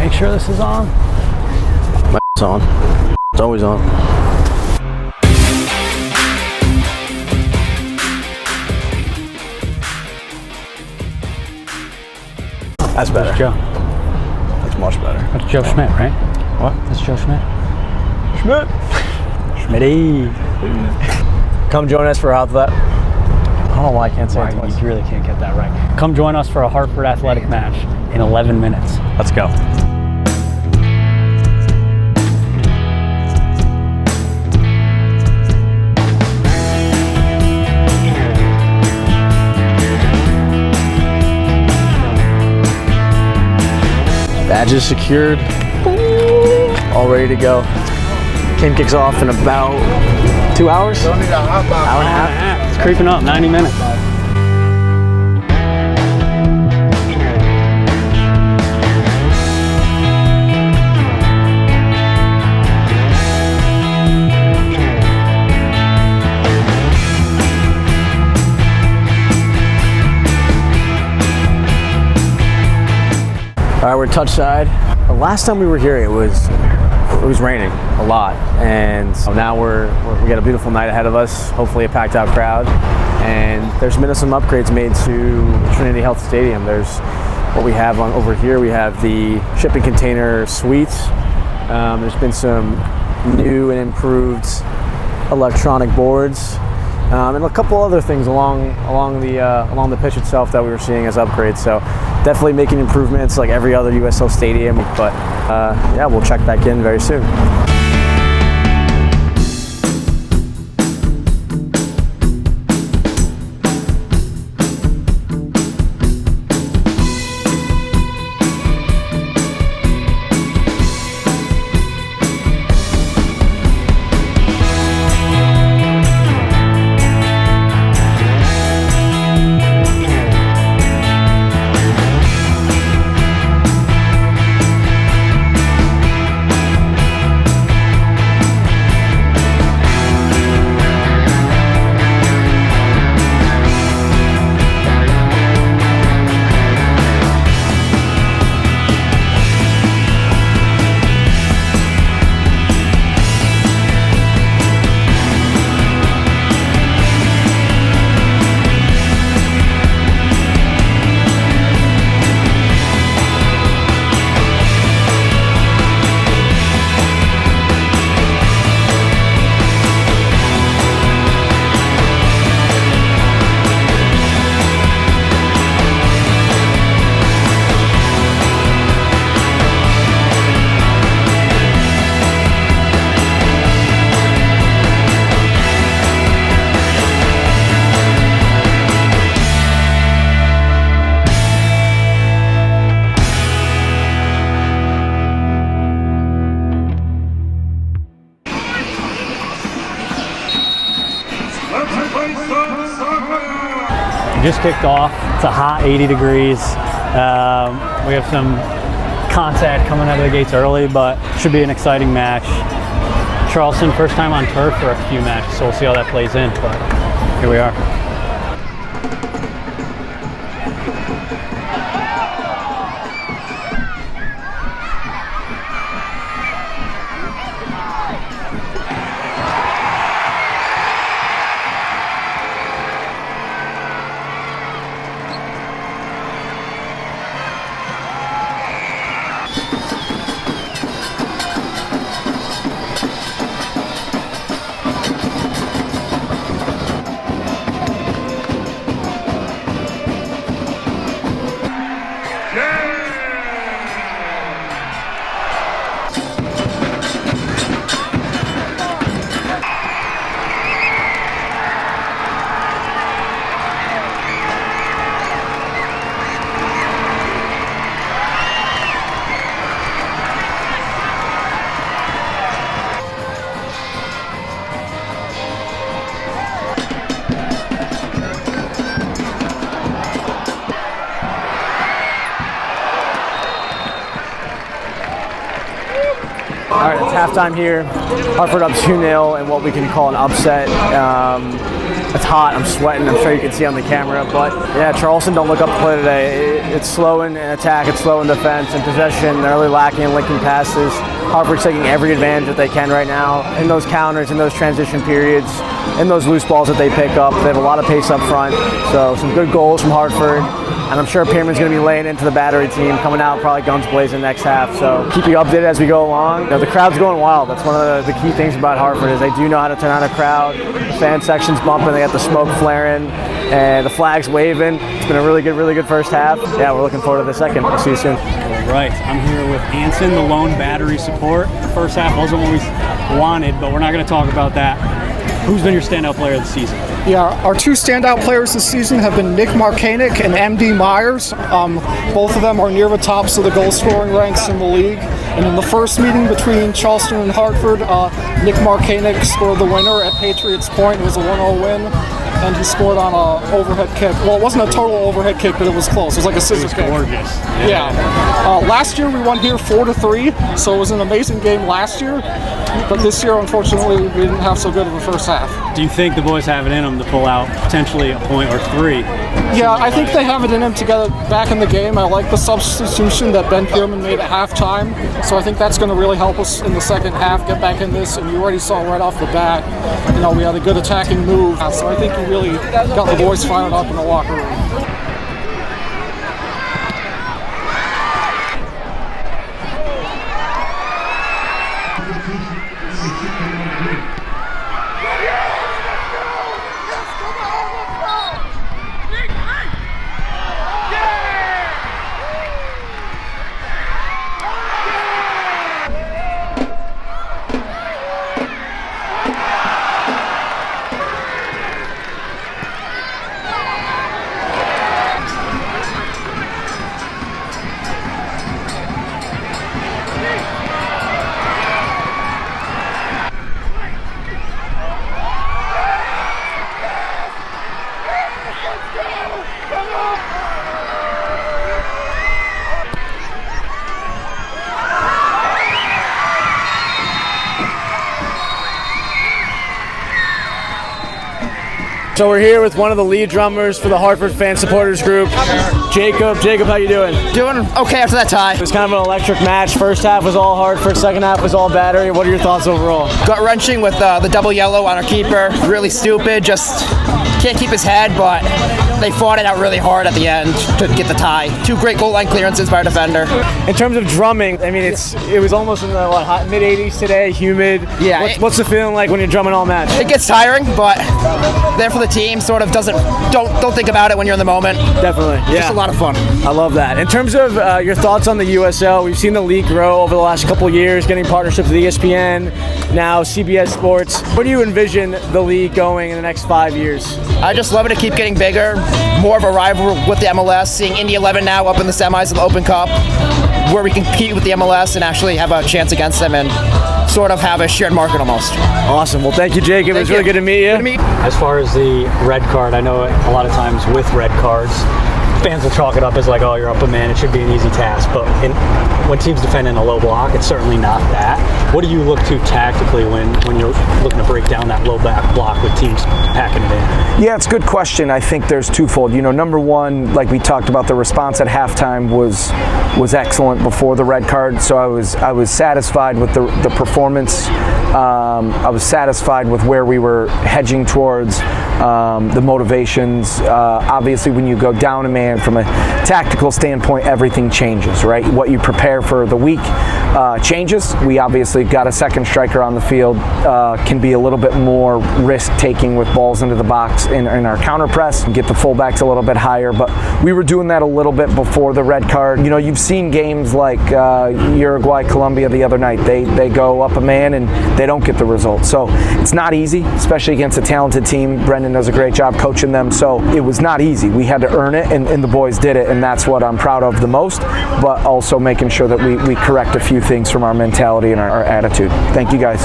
Make sure this is on. It's on. It's always on. That's better. That's Joe. That's much better. That's Joe Schmidt, right? What? That's Joe Schmidt. Schmidt. Schmitty. Come join us for Hartford. I don't know why I can't say it twice. You really can't get that right. Come join us for a Hartford Athletic Match in 11 minutes. Let's go. Badge is secured, all ready to go. Game kicks off in about 2 hours? Hour and a half. It's creeping up, 90 minutes. All right, we're touch side. The last time we were here, it was raining a lot, and now we got a beautiful night ahead of us. Hopefully, a packed out crowd, and there's been some upgrades made to Trinity Health Stadium. There's what we have on over here. We have the shipping container suites. There's been some new and improved electronic boards. And a couple other things along the pitch itself that we were seeing as upgrades. So definitely making improvements like every other USL stadium. But yeah, we'll check back in very soon. Just kicked off. It's a hot 80 degrees. We have some contact coming out of the gates early, but should be an exciting match. Charleston, first time on turf for a few matches, so we'll see how that plays in, but here we are. All right, it's halftime here. Hartford up 2-0 and what we can call an upset. It's hot. I'm sweating. I'm sure you can see on the camera. But yeah, Charleston don't look up to play today. It's slow in attack. It's slow in defense and possession. They're really lacking in linking passes. Hartford's taking every advantage that they can right now in those counters, in those transition periods, in those loose balls that they pick up. They have a lot of pace up front. So some good goals from Hartford. And I'm sure Pierman's going to be laying into the Battery team, coming out probably guns blazing next half. So keep you updated as we go along. The crowd's going wild. That's one of the key things about Hartford is they do know how to turn on a crowd. The fan section's bumping. They got the smoke flaring and the flags waving. It's been a really good first half. Yeah, we're looking forward to the second. We'll see you soon. All right, I'm here with Anson, the lone Battery support. The first half wasn't what we wanted, but we're not going to talk about that. Who's been your standout player of the season? Yeah, our two standout players this season have been Nick Markanek and MD Myers. Both of them are near the tops of the goal scoring ranks in the league. And in the first meeting between Charleston and Hartford, Nick Markanek scored the winner at Patriots Point. It was a 1-0 win. And he scored on an overhead kick. Well, it wasn't a total overhead kick, but it was close. It was like a scissor kick. Gorgeous. Yeah. Last year we won here 4-3, so it was an amazing game last year. But this year, unfortunately, we didn't have so good of a first half. Do you think the boys have it in them to pull out potentially a point or three? Yeah, I think they have it in them to get back in the game. I like the substitution that Ben Pierman made at halftime. So I think that's going to really help us in the second half, get back in this. And you already saw right off the bat, we had a good attacking move. So I think he really got the boys fired up in the locker room. So we're here with one of the lead drummers for the Hartford fan supporters group, Jacob. Jacob, how you doing? Doing okay after that tie. It was kind of an electric match. First half was all Hartford, second half was all Battery. What are your thoughts overall? Gut-wrenching with the double yellow on our keeper. Really stupid, just can't keep his head, but they fought it out really hard at the end to get the tie. Two great goal line clearances by our defender. In terms of drumming, I mean, it was almost in the hot mid-80s today, humid. Yeah. What's the feeling like when you're drumming all match? It gets tiring, but there for the team. Sort of don't think about it when you're in the moment. Definitely, yeah. Just a lot of fun. I love that. In terms of your thoughts on the USL, we've seen the league grow over the last couple of years, getting partnerships with ESPN, now CBS Sports. Where do you envision the league going in the next 5 years? I just love it to keep getting bigger, more of a rival with the MLS, seeing Indy 11 now up in the semis of the Open Cup, where we can compete with the MLS and actually have a chance against them and sort of have a shared market almost. Awesome. Well, thank you, Jacob. It was really good to meet you. As far as the red card, I know a lot of times with red cards, fans will chalk it up as like, oh, you're up a man, it should be an easy task. But when teams defend in a low block, it's certainly not that. What do you look to tactically when you're looking to break down that low back block with teams packing it in? Yeah, it's a good question. I think there's twofold. Number one, like we talked about, the response at halftime was excellent before the red card. So I was satisfied with the performance. I was satisfied with where we were hedging towards, the motivations. Obviously, when you go down a man from a tactical standpoint, everything changes, right? What you prepare for the week changes. We obviously got a second striker on the field, can be a little bit more risk-taking with balls into the box in our counter press and get the fullbacks a little bit higher, but we were doing that a little bit before the red card. You've seen games like Uruguay, Colombia the other night. They go up a man and they don't get the result. So it's not easy, especially against a talented team. Brendan does a great job coaching them, so it was not easy. We had to earn it, and the boys did it, and that's what I'm proud of the most, but also making sure that we correct a few things from our mentality and our attitude. Thank you, guys.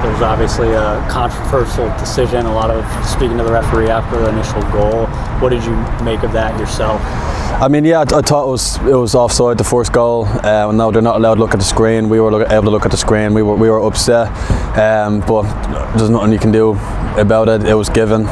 There's obviously a controversial decision, a lot of speaking to the referee after the initial goal. What did you make of that yourself? I mean, yeah, I thought it was offside, the first goal. No, they're not allowed to look at the screen. We were able to look at the screen. We were upset, but there's nothing you can do about it. It was given.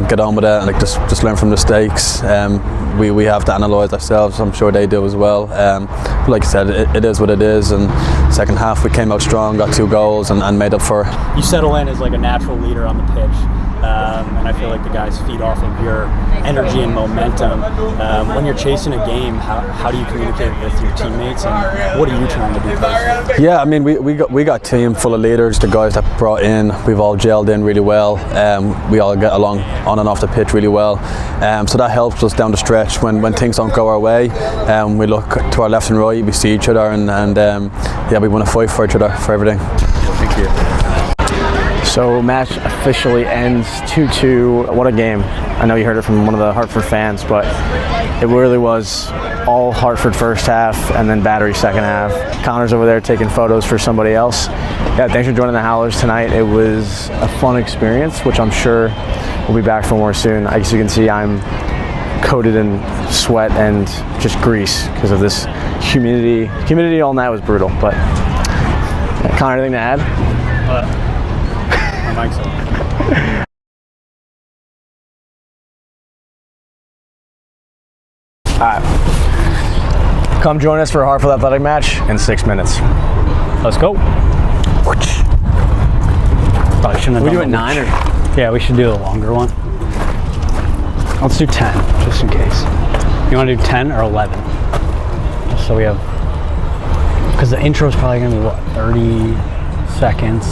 Get on with it, and just learn from mistakes. We have to analyse ourselves. I'm sure they do as well. But like I said, it is what it is. And second half we came out strong, got 2 goals, and made up for it. You settle in as like a natural leader on the pitch, and I feel like the guys feed off of your energy and momentum. When you're chasing a game, how do you communicate with your teammates, and what are you trying to do personally? Yeah, I mean, we got a team full of leaders, the guys that brought in. We've all gelled in really well. We all get along on and off the pitch really well. So that helps us down the stretch when things don't go our way. We look to our left and right, we see each other, and yeah, we want to fight for each other, for everything. Thank you. So match officially ends 2-2. What a game. I know you heard it from one of the Hartford fans, but it really was all Hartford first half and then Battery second half. Connor's over there taking photos for somebody else. Yeah, thanks for joining the Howlers tonight. It was a fun experience, which I'm sure we'll be back for more soon. As you can see, I'm coated in sweat and just grease because of this humidity. Humidity all night was brutal, but Connor, anything to add? My mic's on. All right. Come join us for a Hartford Athletic Match in 6 minutes. Let's go. Probably shouldn't have We done do it the 9 or? Yeah, we should do a longer one. Let's do 10, just in case. You want to do 10 or 11? Just so we have, because the intro is probably going to be what, 30 seconds.